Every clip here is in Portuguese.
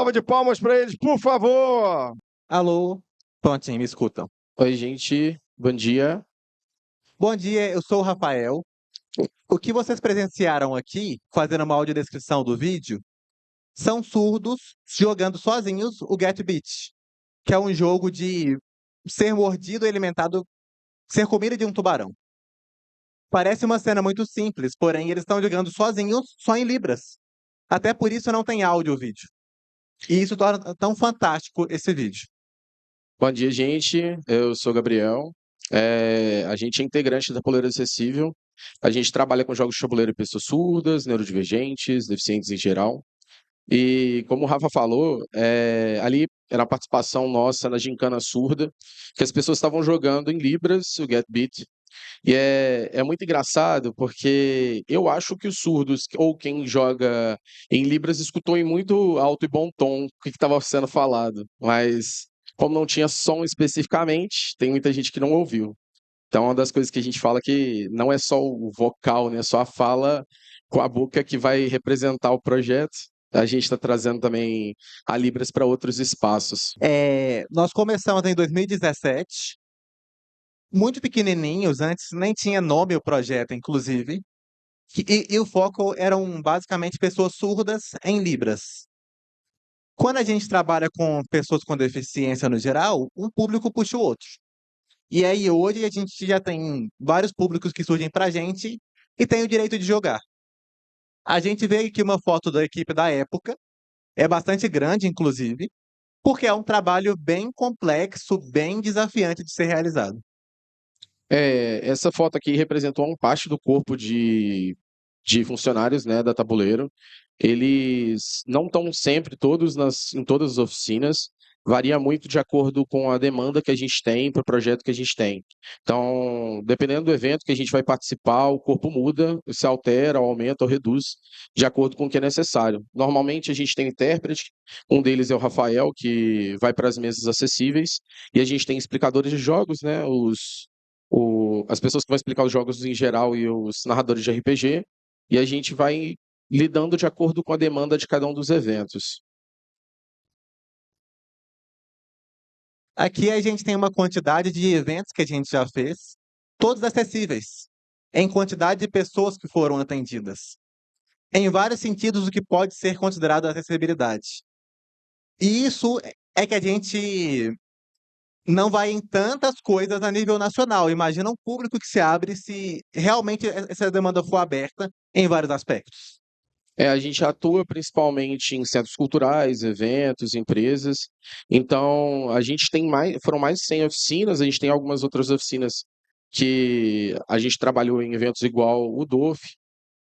salva de palmas para eles, por favor! Alô? Prontinho, me escutam. Oi, gente. Bom dia. Bom dia, eu sou o Rafael. O que vocês presenciaram aqui, fazendo uma audiodescrição do vídeo, são surdos jogando sozinhos o Get Beat, que é um jogo de ser mordido e alimentado, ser comida de um tubarão. Parece uma cena muito simples, porém eles estão jogando sozinhos, só em Libras. Até por isso não tem áudio o vídeo. E isso torna tão fantástico esse vídeo. Bom dia, gente. Eu sou o Gabriel. A gente é integrante da Poleira Acessível. A gente trabalha com jogos de tabuleiro de pessoas surdas, neurodivergentes, deficientes em geral. E como o Rafa falou, ali era a participação nossa na Gincana Surda, que as pessoas estavam jogando em Libras, o Get Beat. E é muito engraçado porque eu acho que os surdos, ou quem joga em Libras, escutou em muito alto e bom tom o que estava sendo falado. Mas, como não tinha som especificamente, tem muita gente que não ouviu. Então, uma das coisas que a gente fala é que não é só o vocal, né? Só a fala com a boca que vai representar o projeto. A gente está trazendo também a Libras para outros espaços. Nós começamos em 2017, muito pequenininhos, antes nem tinha nome o projeto, inclusive. E o foco eram basicamente pessoas surdas em Libras. Quando a gente trabalha com pessoas com deficiência no geral, um público puxa o outro. E aí hoje a gente já tem vários públicos que surgem pra gente e tem o direito de jogar. A gente vê aqui uma foto da equipe da época, é bastante grande, inclusive, porque é um trabalho bem complexo, bem desafiante de ser realizado. Essa foto aqui representou uma parte do corpo de funcionários, né, da Tabuleiro. Eles não estão sempre todos em todas as oficinas, varia muito de acordo com a demanda que a gente tem para o projeto que a gente tem. Então, dependendo do evento que a gente vai participar, o corpo muda, se altera, ou aumenta ou reduz, de acordo com o que é necessário. Normalmente a gente tem intérprete, um deles é o Rafael, que vai para as mesas acessíveis, e a gente tem explicadores de jogos, né, as pessoas que vão explicar os jogos em geral e os narradores de RPG, e a gente vai lidando de acordo com a demanda de cada um dos eventos. Aqui a gente tem uma quantidade de eventos que a gente já fez, todos acessíveis, em quantidade de pessoas que foram atendidas. Em vários sentidos, o que pode ser considerado acessibilidade. E isso é que a gente não vai em tantas coisas a nível nacional. Imagina um público que se abre se realmente essa demanda for aberta em vários aspectos. A gente atua principalmente em centros culturais, eventos, empresas. Então, a gente tem foram mais de 100 oficinas, a gente tem algumas outras oficinas que a gente trabalhou em eventos igual o DOF.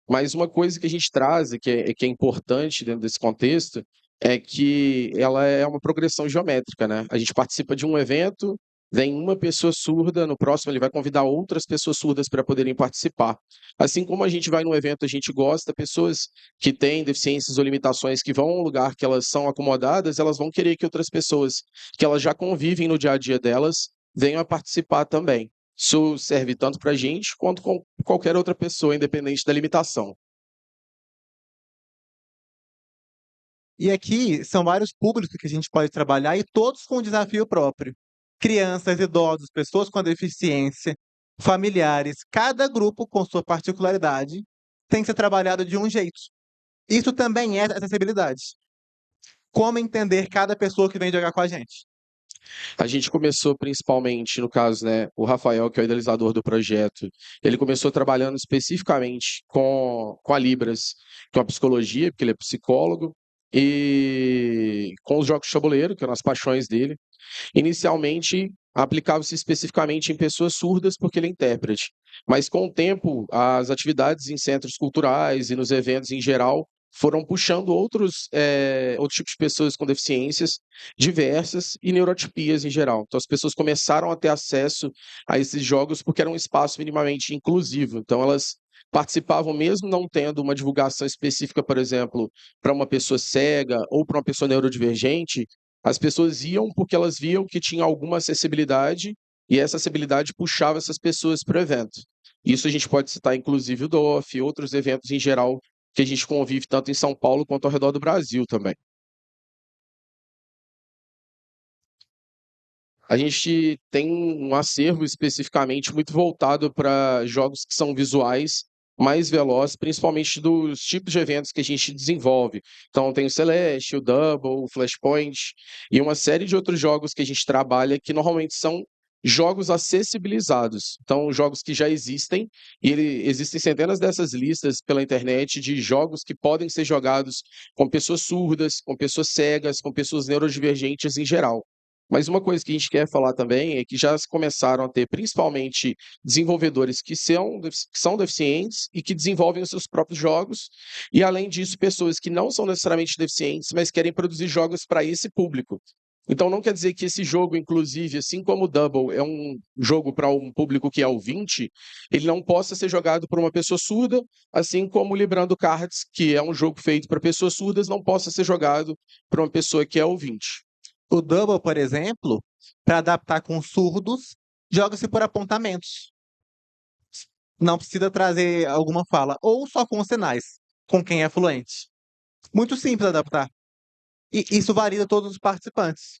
Mas uma coisa que a gente traz, e que é importante dentro desse contexto, é que ela é uma progressão geométrica, né? A gente participa de um evento, vem uma pessoa surda, no próximo ele vai convidar outras pessoas surdas para poderem participar. Assim como a gente vai num evento, a gente gosta, pessoas que têm deficiências ou limitações que vão a um lugar que elas são acomodadas, elas vão querer que outras pessoas que elas já convivem no dia a dia delas venham a participar também. Isso serve tanto para a gente quanto com qualquer outra pessoa, independente da limitação. E aqui são vários públicos que a gente pode trabalhar e todos com um desafio próprio. Crianças, idosos, pessoas com deficiência, familiares, cada grupo com sua particularidade tem que ser trabalhado de um jeito. Isso também é acessibilidade. Como entender cada pessoa que vem jogar com a gente? A gente começou principalmente, no caso, né, o Rafael, que é o idealizador do projeto, ele começou trabalhando especificamente com a Libras, com a psicologia, porque ele é psicólogo, e com os jogos de tabuleiro, que eram as paixões dele. Inicialmente, aplicava-se especificamente em pessoas surdas, porque ele é intérprete. Mas, com o tempo, as atividades em centros culturais e nos eventos em geral foram puxando outros tipos de pessoas com deficiências diversas e neurotipias em geral. Então, as pessoas começaram a ter acesso a esses jogos porque era um espaço minimamente inclusivo. Então, elas participavam mesmo não tendo uma divulgação específica, por exemplo, para uma pessoa cega ou para uma pessoa neurodivergente, as pessoas iam porque elas viam que tinha alguma acessibilidade e essa acessibilidade puxava essas pessoas para o evento. Isso a gente pode citar, inclusive, o DOF, outros eventos em geral que a gente convive tanto em São Paulo quanto ao redor do Brasil também. A gente tem um acervo especificamente muito voltado para jogos que são visuais, mais velozes, principalmente dos tipos de eventos que a gente desenvolve. Então, tem o Celeste, o Double, o Flashpoint e uma série de outros jogos que a gente trabalha que normalmente são jogos acessibilizados. Então, jogos que já existem, e existem centenas dessas listas pela internet de jogos que podem ser jogados com pessoas surdas, com pessoas cegas, com pessoas neurodivergentes em geral. Mas uma coisa que a gente quer falar também é que já começaram a ter, principalmente, desenvolvedores que são deficientes e que desenvolvem os seus próprios jogos, e além disso, pessoas que não são necessariamente deficientes, mas querem produzir jogos para esse público. Então não quer dizer que esse jogo, inclusive, assim como o Double é um jogo para um público que é ouvinte, ele não possa ser jogado por uma pessoa surda, assim como o Librando Cards, que é um jogo feito para pessoas surdas, não possa ser jogado por uma pessoa que é ouvinte. O Double, por exemplo, para adaptar com surdos, joga-se por apontamentos. Não precisa trazer alguma fala, ou só com sinais, com quem é fluente. Muito simples adaptar. E isso varia todos os participantes.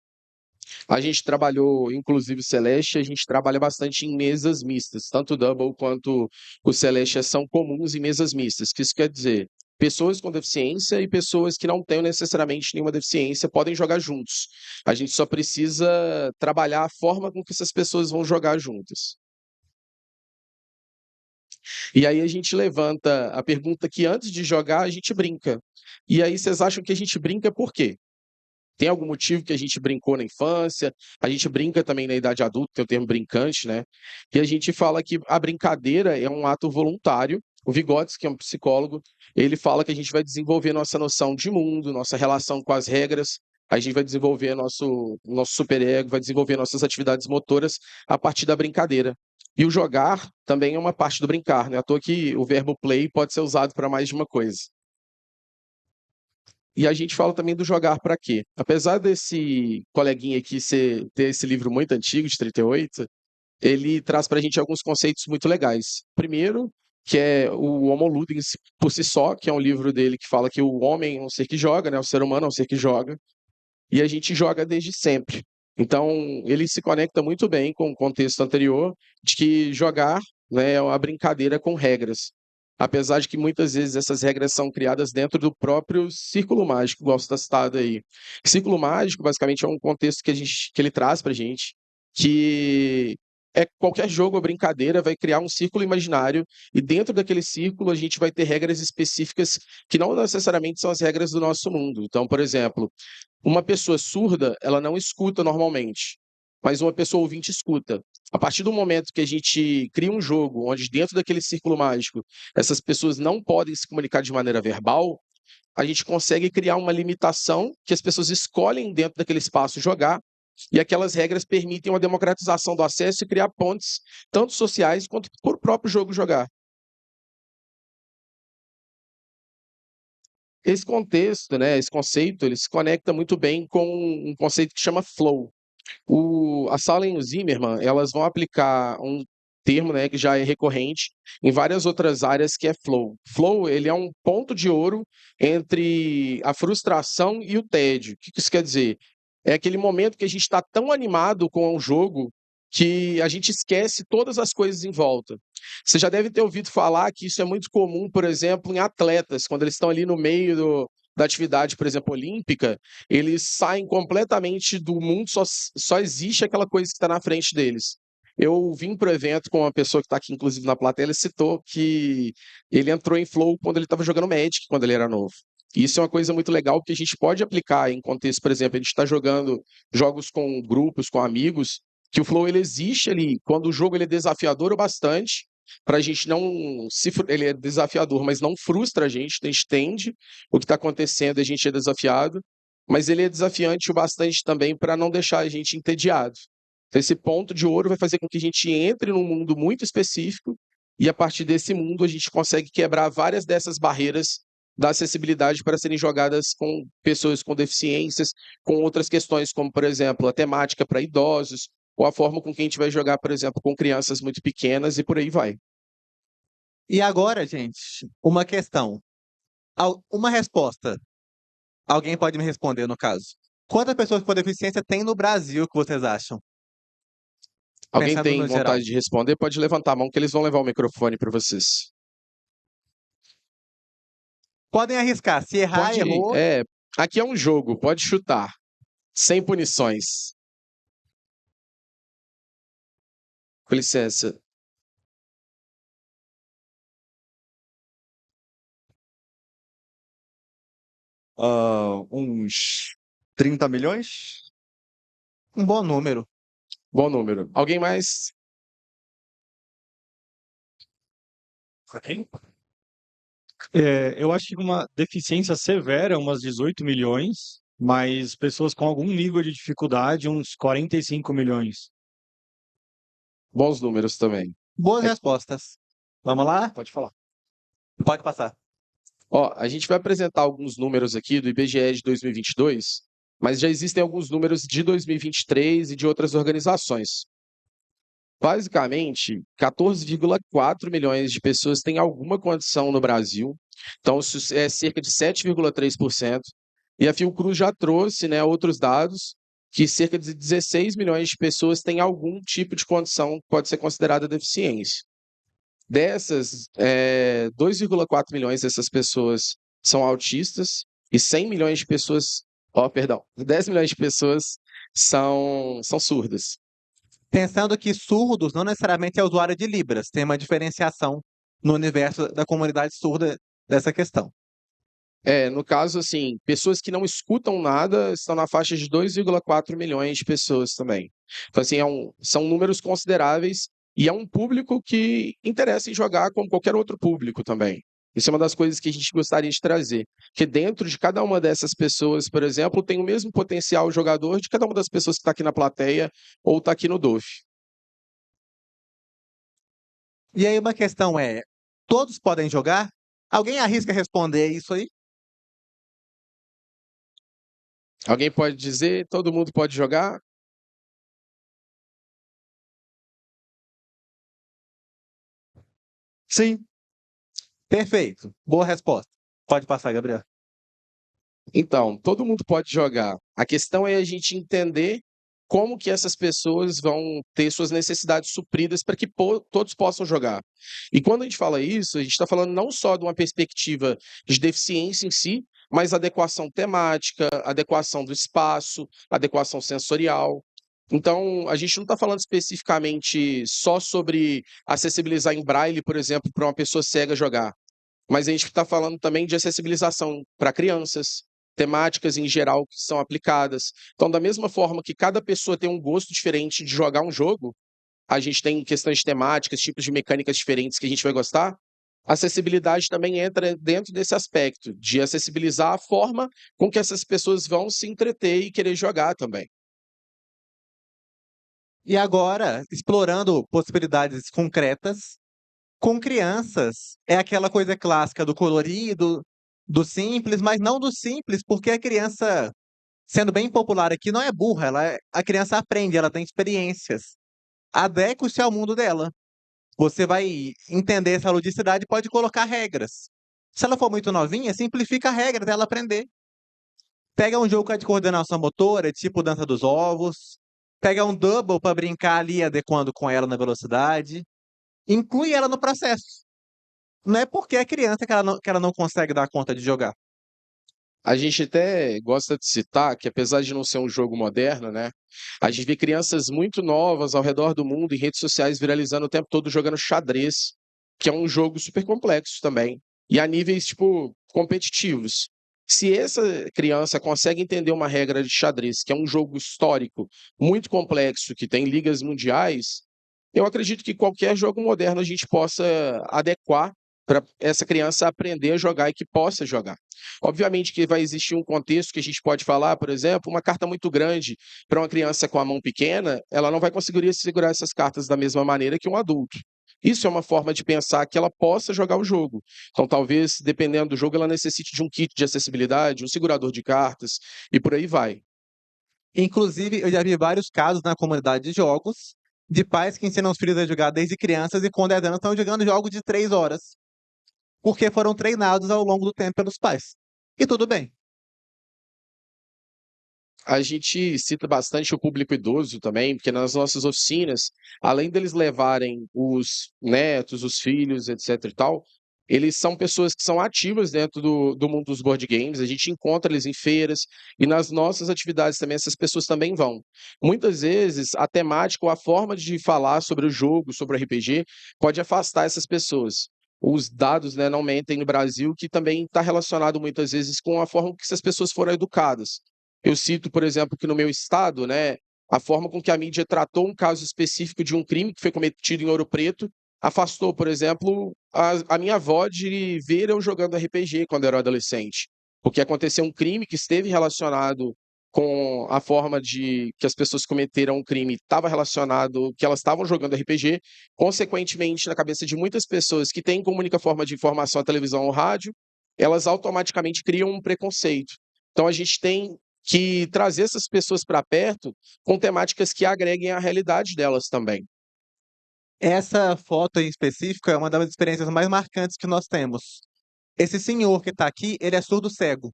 A gente trabalhou, inclusive o Celeste, a gente trabalha bastante em mesas mistas, tanto o Double quanto o Celeste são comuns em mesas mistas. O que isso quer dizer? Pessoas com deficiência e pessoas que não têm necessariamente nenhuma deficiência podem jogar juntos. A gente só precisa trabalhar a forma com que essas pessoas vão jogar juntas. E aí a gente levanta a pergunta que antes de jogar a gente brinca. E aí vocês acham que a gente brinca por quê? Tem algum motivo que a gente brincou na infância? A gente brinca também na idade adulta, tem o termo brincante, né? E a gente fala que a brincadeira é um ato voluntário. O Vygotsky, que é um psicólogo, ele fala que a gente vai desenvolver nossa noção de mundo, nossa relação com as regras, a gente vai desenvolver nosso superego, vai desenvolver nossas atividades motoras a partir da brincadeira. E o jogar também é uma parte do brincar, né? À toa que o verbo play pode ser usado para mais de uma coisa. E a gente fala também do jogar para quê? Apesar desse coleguinha aqui ter esse livro muito antigo, de 38, ele traz para a gente alguns conceitos muito legais. Primeiro, que é o Homo Ludens por si só, que é um livro dele que fala que o homem é um ser que joga, né? O ser humano é um ser que joga, e a gente joga desde sempre. Então, ele se conecta muito bem com o contexto anterior de que jogar, né, é uma brincadeira com regras. Apesar de que muitas vezes essas regras são criadas dentro do próprio círculo mágico, igual você está citado aí. Círculo mágico, basicamente, é um contexto que ele traz para a gente, que é qualquer jogo ou brincadeira vai criar um círculo imaginário, e dentro daquele círculo a gente vai ter regras específicas que não necessariamente são as regras do nosso mundo. Então, por exemplo, uma pessoa surda, ela não escuta normalmente, mas uma pessoa ouvinte escuta. A partir do momento que a gente cria um jogo onde dentro daquele círculo mágico essas pessoas não podem se comunicar de maneira verbal, a gente consegue criar uma limitação que as pessoas escolhem dentro daquele espaço jogar, e aquelas regras permitem uma democratização do acesso e criar pontes, tanto sociais quanto por próprio jogo jogar. Esse contexto, né, esse conceito, ele se conecta muito bem com um conceito que chama flow. A Salem e o Zimmermann, elas vão aplicar um termo, né, que já é recorrente em várias outras áreas, que é flow. Flow, ele é um ponto de ouro entre a frustração e o tédio. O que isso quer dizer? É aquele momento que a gente está tão animado com o jogo que a gente esquece todas as coisas em volta. Você já deve ter ouvido falar que isso é muito comum, por exemplo, em atletas, quando eles estão ali no meio da atividade, por exemplo, olímpica, eles saem completamente do mundo, só existe aquela coisa que está na frente deles. Eu vim para o evento com uma pessoa que está aqui, inclusive, na plateia, ele citou que ele entrou em flow quando ele estava jogando Magic, quando ele era novo. E isso é uma coisa muito legal que a gente pode aplicar em contexto, por exemplo, a gente está jogando jogos com grupos, com amigos, que o flow ele existe ali quando o jogo ele é desafiador o bastante, para a gente não ele é desafiador, mas não frustra a gente entende o que está acontecendo, a gente é desafiado, mas ele é desafiante o bastante também para não deixar a gente entediado. Então, esse ponto de ouro vai fazer com que a gente entre num mundo muito específico, e a partir desse mundo a gente consegue quebrar várias dessas barreiras da acessibilidade para serem jogadas com pessoas com deficiências, com outras questões, como, por exemplo, a temática para idosos, ou a forma com que a gente vai jogar, por exemplo, com crianças muito pequenas e por aí vai. E agora, gente, uma questão. Uma resposta. Alguém pode me responder, no caso. Quantas pessoas com deficiência tem no Brasil que vocês acham? Alguém pensando tem no geral. vontade de responder? Pode levantar a mão que eles vão levar o microfone para vocês. Podem arriscar. Se errar, Pode, errou. aqui é um jogo, pode chutar, sem punições. Com licença. Uns 30 milhões? Um bom número. Bom número. Alguém mais? Eu acho que uma deficiência severa, umas 18 milhões, mas pessoas com algum nível de dificuldade, uns 45 milhões. Bons números também. Boas respostas. Vamos lá? Pode falar. Pode passar. Ó, a gente vai apresentar alguns números aqui do IBGE de 2022, mas já existem alguns números de 2023 e de outras organizações. Basicamente, 14,4 milhões de pessoas têm alguma condição no Brasil, então isso é cerca de 7,3%. E a Fiocruz já trouxe, né, outros dados que cerca de 16 milhões de pessoas têm algum tipo de condição que pode ser considerada deficiência. Dessas, 2,4 milhões dessas pessoas são autistas e 100 milhões de pessoas, 10 milhões de pessoas são surdas. Pensando que surdos não necessariamente é usuário de Libras, tem uma diferenciação no universo da comunidade surda dessa questão. No caso, assim, pessoas que não escutam nada estão na faixa de 2,4 milhões de pessoas também. Então, assim, são números consideráveis e é um público que interessa em jogar como qualquer outro público também. Isso é uma das coisas que a gente gostaria de trazer. Que dentro de cada uma dessas pessoas, por exemplo, tem o mesmo potencial jogador de cada uma das pessoas que está aqui na plateia ou está aqui no DOF. E aí uma questão é, todos podem jogar? Alguém arrisca responder isso aí? Alguém pode dizer? Todo mundo pode jogar? Sim. Perfeito. Boa resposta. Pode passar, Gabriel. Então, todo mundo pode jogar. A questão é a gente entender como que essas pessoas vão ter suas necessidades supridas para que todos possam jogar. E quando a gente fala isso, a gente está falando não só de uma perspectiva de deficiência em si, mas adequação temática, adequação do espaço, adequação sensorial. Então, a gente não está falando especificamente só sobre acessibilizar em braille, por exemplo, para uma pessoa cega jogar. Mas a gente está falando também de acessibilização para crianças, temáticas em geral que são aplicadas. Então, da mesma forma que cada pessoa tem um gosto diferente de jogar um jogo, a gente tem questões temáticas, tipos de mecânicas diferentes que a gente vai gostar. A acessibilidade também entra dentro desse aspecto, de acessibilizar a forma com que essas pessoas vão se entreter e querer jogar também. E agora, explorando possibilidades concretas, com crianças, é aquela coisa clássica do colorido, do simples, mas não do simples, porque a criança, sendo bem popular aqui, não é burra, a criança aprende, ela tem experiências. Adeque-se ao mundo dela. Você vai entender essa ludicidade e pode colocar regras. Se ela for muito novinha, simplifica a regra dela aprender. Pega um jogo de coordenação motora, tipo Dança dos Ovos. Pega um double para brincar ali, adequando com ela na velocidade. Inclui ela no processo. Não é porque é criança que ela não consegue dar conta de jogar. A gente até gosta de citar que, apesar de não ser um jogo moderno, né, a gente vê crianças muito novas ao redor do mundo em redes sociais viralizando o tempo todo jogando xadrez, que é um jogo super complexo também, e a níveis, tipo, competitivos. Se essa criança consegue entender uma regra de xadrez, que é um jogo histórico muito complexo, que tem ligas mundiais, eu acredito que qualquer jogo moderno a gente possa adequar para essa criança aprender a jogar e que possa jogar. Obviamente que vai existir um contexto que a gente pode falar, por exemplo, uma carta muito grande para uma criança com a mão pequena, ela não vai conseguir segurar essas cartas da mesma maneira que um adulto. Isso é uma forma de pensar que ela possa jogar o jogo. Então, talvez, dependendo do jogo, ela necessite de um kit de acessibilidade, um segurador de cartas e por aí vai. Inclusive, eu já vi vários casos na comunidade de jogos de pais que ensinam os filhos a jogar desde crianças e com 10 anos estão jogando jogos de 3 horas. Porque foram treinados ao longo do tempo pelos pais. E tudo bem. A gente cita bastante o público idoso também, porque nas nossas oficinas, além deles levarem os netos, os filhos, etc e tal, eles são pessoas que são ativas dentro do mundo dos board games, a gente encontra eles em feiras, e nas nossas atividades também essas pessoas também vão. Muitas vezes, a temática ou a forma de falar sobre o jogo, sobre o RPG, pode afastar essas pessoas. Os dados, né, não mentem no Brasil, que também está relacionado muitas vezes com a forma que essas pessoas foram educadas. Eu cito, por exemplo, que no meu estado, né, a forma com que a mídia tratou um caso específico de um crime que foi cometido em Ouro Preto afastou, por exemplo, a minha avó de ver eu jogando RPG quando eu era adolescente. Porque aconteceu um crime que esteve relacionado com a forma de que as pessoas cometeram o crime, estava relacionado que elas estavam jogando RPG, consequentemente, na cabeça de muitas pessoas que têm como única forma de informação a televisão ou o rádio, elas automaticamente criam um preconceito. Então a gente tem que trazer essas pessoas para perto com temáticas que agreguem à realidade delas também. Essa foto em específico é uma das experiências mais marcantes que nós temos. Esse senhor que está aqui, ele é surdo-cego,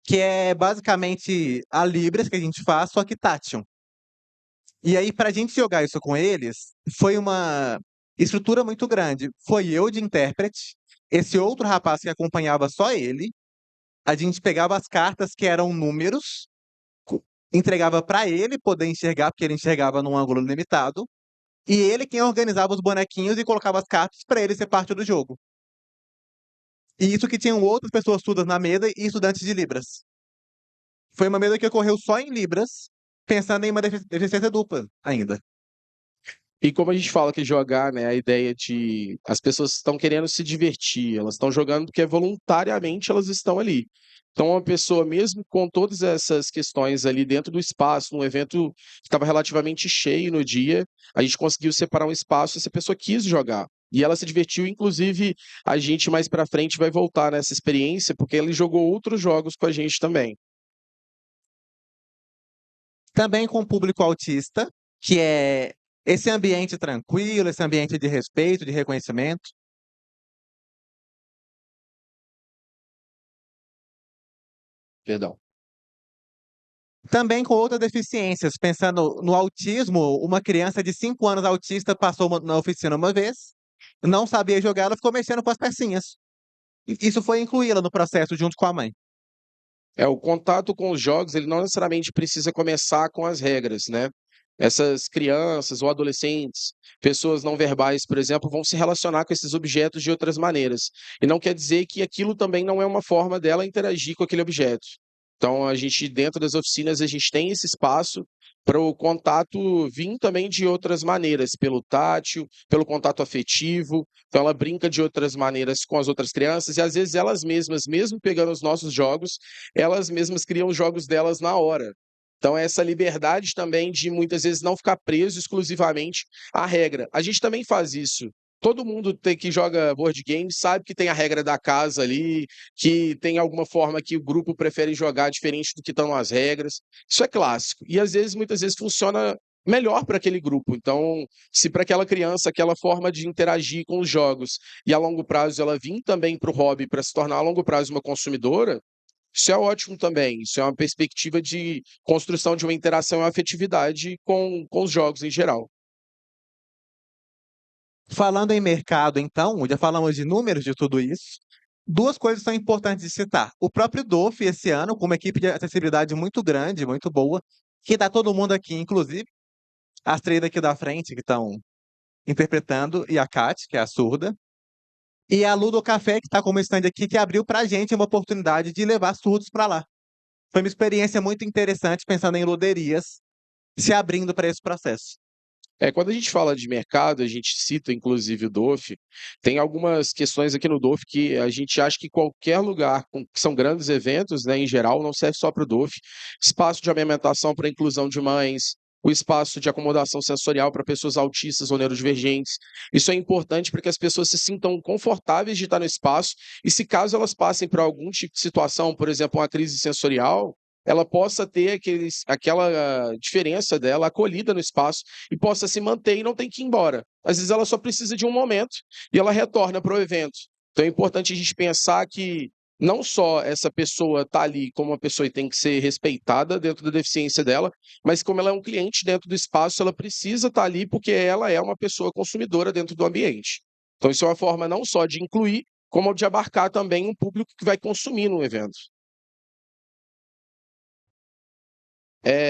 que é basicamente a Libras que a gente faz, só que tátil. E aí, para a gente jogar isso com eles, foi uma estrutura muito grande. Foi eu de intérprete, esse outro rapaz que acompanhava só ele. A gente pegava as cartas que eram números, entregava para ele poder enxergar, porque ele enxergava num ângulo limitado. E ele quem organizava os bonequinhos e colocava as cartas para ele ser parte do jogo. E isso que tinham outras pessoas surdas na mesa e estudantes de Libras. Foi uma mesa que ocorreu só em Libras, pensando em uma deficiência dupla ainda. E como a gente fala que jogar, né, a ideia de as pessoas estão querendo se divertir, elas estão jogando porque voluntariamente elas estão ali. Então, uma pessoa, mesmo com todas essas questões ali dentro do espaço, num evento que estava relativamente cheio no dia, a gente conseguiu separar um espaço e essa pessoa quis jogar. E ela se divertiu, inclusive a gente mais para frente vai voltar nessa experiência, porque ele jogou outros jogos com a gente também. Também com o público autista, que é esse ambiente tranquilo, esse ambiente de respeito, de reconhecimento. Perdão. Também com outras deficiências, pensando no autismo, uma criança de 5 anos autista passou na oficina uma vez, não sabia jogar, ela ficou mexendo com as pecinhas. Isso foi incluí-la no processo junto com a mãe. O contato com os jogos, ele não necessariamente precisa começar com as regras, né? Essas crianças ou adolescentes, pessoas não verbais, por exemplo, vão se relacionar com esses objetos de outras maneiras. E não quer dizer que aquilo também não é uma forma dela interagir com aquele objeto. Então, a gente, dentro das oficinas, a gente tem esse espaço para o contato vir também de outras maneiras, pelo tátil, pelo contato afetivo. Então, ela brinca de outras maneiras com as outras crianças e, às vezes, elas mesmas, mesmo pegando os nossos jogos, elas mesmas criam os jogos delas na hora. Então, essa liberdade também de muitas vezes não ficar preso exclusivamente à regra. A gente também faz isso. Todo mundo que joga board game sabe que tem a regra da casa ali, que tem alguma forma que o grupo prefere jogar diferente do que estão as regras. Isso é clássico. E às vezes, muitas vezes, funciona melhor para aquele grupo. Então, se para aquela criança, aquela forma de interagir com os jogos e a longo prazo ela vir também para o hobby para se tornar a longo prazo uma consumidora, isso é ótimo também. Isso é uma perspectiva de construção de uma interação e uma afetividade com os jogos em geral. Falando em mercado, então, já falamos de números de tudo isso. Duas coisas são importantes de citar. O próprio DOF, esse ano, com uma equipe de acessibilidade muito grande, muito boa, que está todo mundo aqui, inclusive as três aqui da frente que estão interpretando, e a Kat, que é a surda, e a Ludo Café, que está como stand aqui, que abriu para a gente uma oportunidade de levar surdos para lá. Foi uma experiência muito interessante, pensando em luderias, se abrindo para esse processo. Quando a gente fala de mercado, a gente cita inclusive o DOF, tem algumas questões aqui no DOF que a gente acha que qualquer lugar que são grandes eventos, né, em geral, não serve só para o DOF. Espaço de amamentação para inclusão de mães, o espaço de acomodação sensorial para pessoas autistas ou neurodivergentes. Isso é importante para que as pessoas se sintam confortáveis de estar no espaço e se caso elas passem por algum tipo de situação, por exemplo, uma crise sensorial, ela possa ter aquela diferença dela acolhida no espaço e possa se manter e não tem que ir embora. Às vezes ela só precisa de um momento e ela retorna para o evento. Então é importante a gente pensar que não só essa pessoa está ali como uma pessoa e tem que ser respeitada dentro da deficiência dela, mas como ela é um cliente dentro do espaço, ela precisa estar ali porque ela é uma pessoa consumidora dentro do ambiente. Então, isso é uma forma não só de incluir, como de abarcar também um público que vai consumir no evento.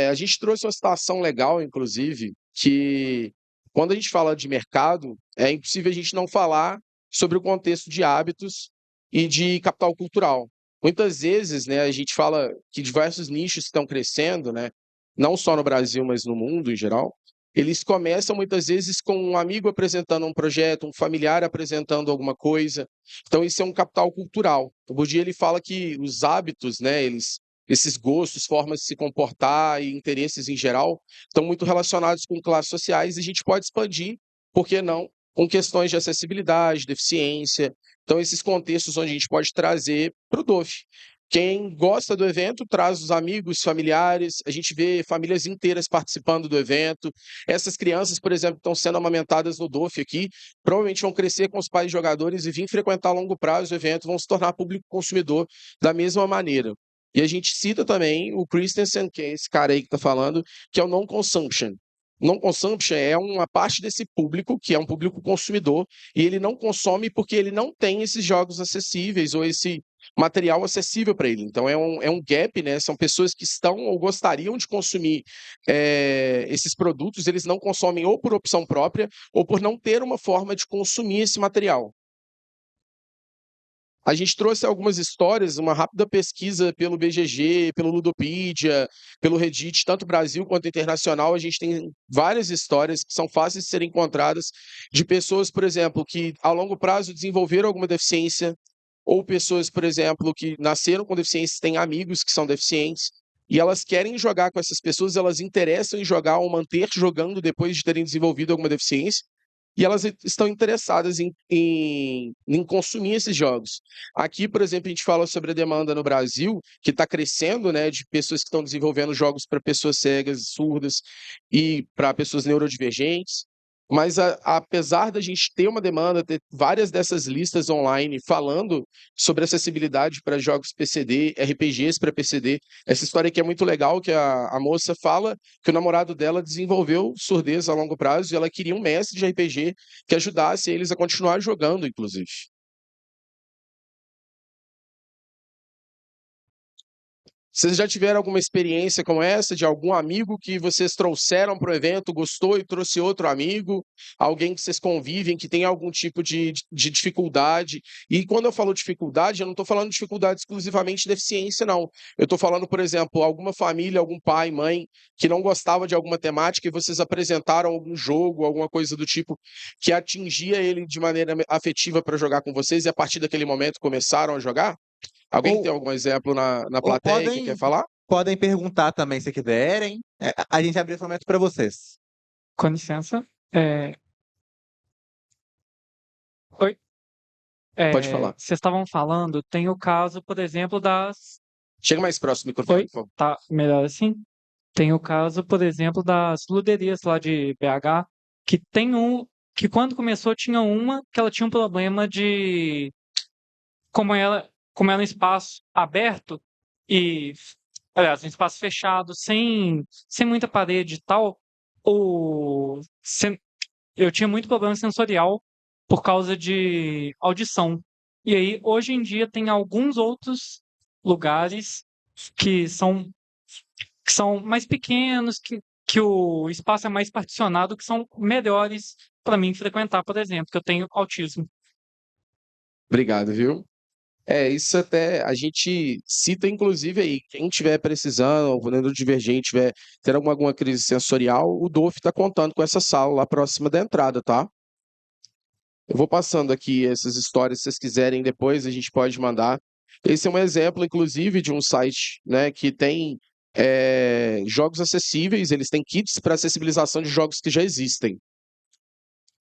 A gente trouxe uma situação legal, inclusive, que quando a gente fala de mercado, é impossível a gente não falar sobre o contexto de hábitos e de capital cultural. Muitas vezes, né, a gente fala que diversos nichos estão crescendo, né, não só no Brasil, mas no mundo em geral. Eles começam muitas vezes com um amigo apresentando um projeto, um familiar apresentando alguma coisa. Então, isso é um capital cultural. O Bourdieu ele fala que os hábitos, né, esses gostos, formas de se comportar e interesses em geral estão muito relacionados com classes sociais e a gente pode expandir, por que não, com questões de acessibilidade, deficiência. Então, esses contextos onde a gente pode trazer para o DOF. Quem gosta do evento traz os amigos, familiares, a gente vê famílias inteiras participando do evento. Essas crianças, por exemplo, que estão sendo amamentadas no DOF aqui, provavelmente vão crescer com os pais jogadores e vir frequentar a longo prazo o evento, vão se tornar público consumidor da mesma maneira. E a gente cita também o Christensen, que é esse cara aí que está falando, que é o non-consumption. Non-consumption é uma parte desse público, que é um público consumidor, e ele não consome porque ele não tem esses jogos acessíveis ou esse material acessível para ele. Então é um gap, né? São pessoas que estão ou gostariam de consumir esses produtos, eles não consomem ou por opção própria ou por não ter uma forma de consumir esse material. A gente trouxe algumas histórias, uma rápida pesquisa pelo BGG, pelo Ludopedia, pelo Reddit, tanto Brasil quanto internacional. A gente tem várias histórias que são fáceis de serem encontradas de pessoas, por exemplo, que ao longo prazo desenvolveram alguma deficiência, ou pessoas, por exemplo, que nasceram com deficiência, têm amigos que são deficientes, e elas querem jogar com essas pessoas, elas interessam em jogar ou manter jogando depois de terem desenvolvido alguma deficiência e elas estão interessadas em consumir esses jogos. Aqui, por exemplo, a gente fala sobre a demanda no Brasil, que está crescendo, né, de pessoas que estão desenvolvendo jogos para pessoas cegas, surdas e para pessoas neurodivergentes. Mas apesar da gente ter uma demanda, ter várias dessas listas online falando sobre acessibilidade para jogos PCD, RPGs para PCD, essa história aqui é muito legal, que a moça fala que o namorado dela desenvolveu surdez a longo prazo e ela queria um mestre de RPG que ajudasse eles a continuar jogando, inclusive. Vocês já tiveram alguma experiência como essa, de algum amigo que vocês trouxeram para o evento, gostou e trouxe outro amigo? Alguém que vocês convivem, que tem algum tipo de dificuldade? E quando eu falo dificuldade, eu não estou falando dificuldade exclusivamente de deficiência, não. Eu estou falando, por exemplo, alguma família, algum pai, mãe, que não gostava de alguma temática e vocês apresentaram algum jogo, alguma coisa do tipo, que atingia ele de maneira afetiva para jogar com vocês e a partir daquele momento começaram a jogar? Alguém tem Ou, algum exemplo na ou plateia que quer falar? podem perguntar também se quiserem. A gente abre esse momento para vocês. Com licença. Oi. Pode falar. Vocês estavam falando, tem o caso, por exemplo, das. Chega mais próximo do microfone, Oi? por favor. Tá melhor assim? Tem o caso, por exemplo, das luderias lá de BH, que tem que quando começou tinha uma que ela tinha um problema de como ela é um espaço aberto e, aliás, um espaço fechado, sem muita parede e tal, eu tinha muito problema sensorial por causa de audição. E aí, hoje em dia, tem alguns outros lugares que são mais pequenos, que o espaço é mais particionado, que são melhores para mim frequentar, por exemplo, que eu tenho autismo. Obrigado, viu? Isso até a gente cita, inclusive, aí, quem estiver precisando, ou neurodivergente, tiver tendo alguma crise sensorial, o DOF está contando com essa sala lá próxima da entrada, tá? Eu vou passando aqui essas histórias, se vocês quiserem depois, a gente pode mandar. Esse é um exemplo, inclusive, de um site, né, que tem jogos acessíveis, eles têm kits para acessibilização de jogos que já existem.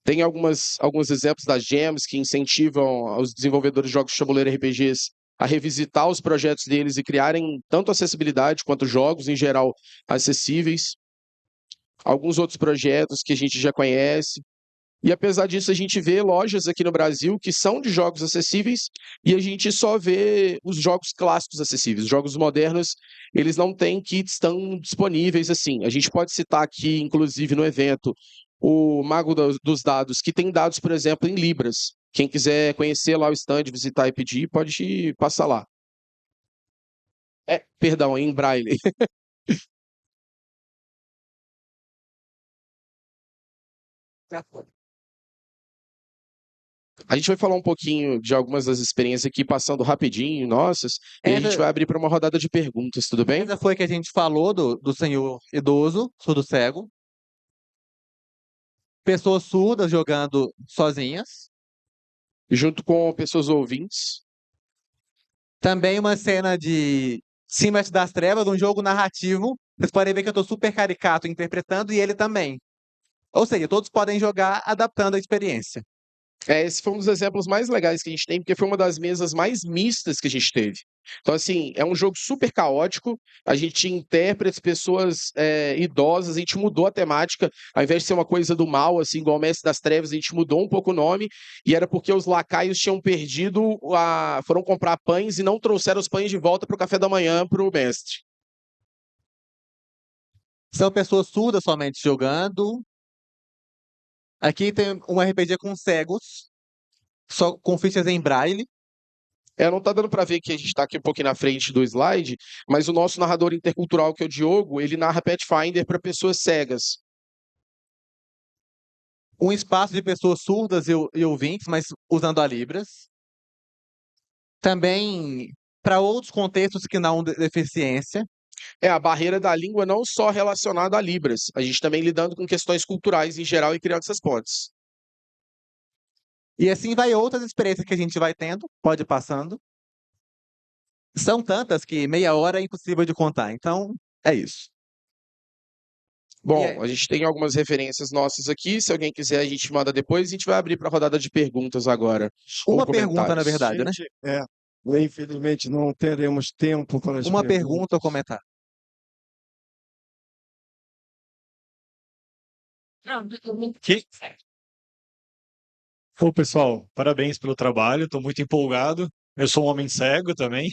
Tem alguns exemplos das gems que incentivam os desenvolvedores de jogos de tabuleiro RPGs a revisitar os projetos deles e criarem tanto acessibilidade quanto jogos em geral acessíveis. Alguns outros projetos que a gente já conhece. E apesar disso, a gente vê lojas aqui no Brasil que são de jogos acessíveis e a gente só vê os jogos clássicos acessíveis. Os jogos modernos, eles não têm kits tão disponíveis assim. A gente pode citar aqui, inclusive, no evento, o Mago dos Dados, que tem dados, por exemplo, em Libras. Quem quiser conhecer lá o stand, visitar e pedir, pode passar lá. Perdão, em Braille. A gente vai falar um pouquinho de algumas das experiências aqui, passando rapidinho, nossas, e a gente vai abrir para uma rodada de perguntas, tudo bem? Essa foi que a gente falou do senhor idoso, surdo cego. Pessoas surdas jogando sozinhas. Junto com pessoas ouvintes. Também uma cena de Símbiote das Trevas, um jogo narrativo. Vocês podem ver que eu estou super caricato interpretando e ele também. Ou seja, todos podem jogar adaptando a experiência. Esse foi um dos exemplos mais legais que a gente tem, porque foi uma das mesas mais mistas que a gente teve. Então, assim, é um jogo super caótico. A gente tinha intérpretes, pessoas idosas, a gente mudou a temática. Ao invés de ser uma coisa do mal, assim, igual o Mestre das Trevas, a gente mudou um pouco o nome. E era porque os lacaios tinham perdido, foram comprar pães e não trouxeram os pães de volta para o café da manhã para o mestre. São pessoas surdas somente jogando. Aqui tem um RPG com cegos, só com fichas em braille. Não tá dando para ver que a gente está aqui um pouquinho na frente do slide, mas o nosso narrador intercultural, que é o Diogo, ele narra Pathfinder para pessoas cegas. Um espaço de pessoas surdas e ouvintes, mas usando a Libras. Também para outros contextos que não deficiência. A barreira da língua não só relacionada a Libras, a gente também lidando com questões culturais em geral e criando essas pontes. E assim vai outras experiências que a gente vai tendo, pode ir passando. São tantas que meia hora é impossível de contar, então é isso. Bom, a gente tem algumas referências nossas aqui, se alguém quiser a gente manda depois, a gente vai abrir para a rodada de perguntas agora. Uma pergunta, na verdade, né? Infelizmente não teremos tempo para as Uma perguntas. pergunta ou comentário. Ô, pessoal, parabéns pelo trabalho, estou muito empolgado. Eu sou um homem cego também.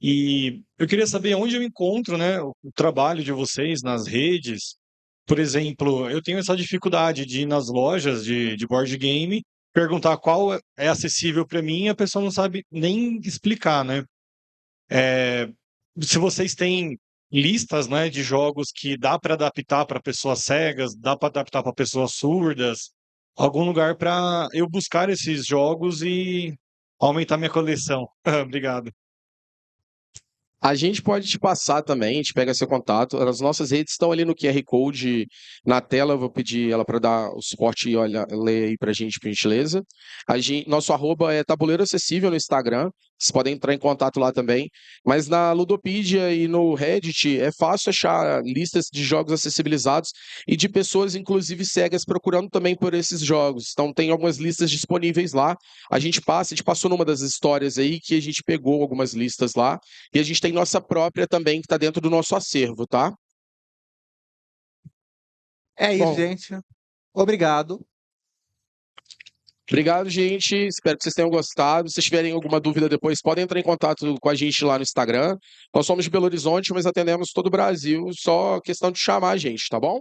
E eu queria saber onde eu encontro, né, o trabalho de vocês nas redes. Por exemplo, eu tenho essa dificuldade de ir nas lojas de board game, perguntar qual é acessível para mim e a pessoa não sabe nem explicar, né? Se vocês têm listas, né, de jogos que dá para adaptar para pessoas cegas, dá para adaptar para pessoas surdas, algum lugar para eu buscar esses jogos e aumentar minha coleção. Obrigado. A gente pode te passar também, a gente pega seu contato. As nossas redes estão ali no QR Code na tela. Eu vou pedir ela para dar o suporte e ler aí para a gente, por gentileza. Nosso arroba é Tabuleiro Acessível no Instagram. Vocês podem entrar em contato lá também. Mas na Ludopedia e no Reddit é fácil achar listas de jogos acessibilizados e de pessoas, inclusive cegas, procurando também por esses jogos. Então tem algumas listas disponíveis lá. A gente passou numa das histórias aí que a gente pegou algumas listas lá. E a gente tem nossa própria também, que está dentro do nosso acervo, tá? É isso, Bom. gente. Obrigado. Obrigado, gente. Espero que vocês tenham gostado. Se vocês tiverem alguma dúvida depois, podem entrar em contato com a gente lá no Instagram. Nós somos de Belo Horizonte, mas atendemos todo o Brasil. Só questão de chamar a gente, tá bom?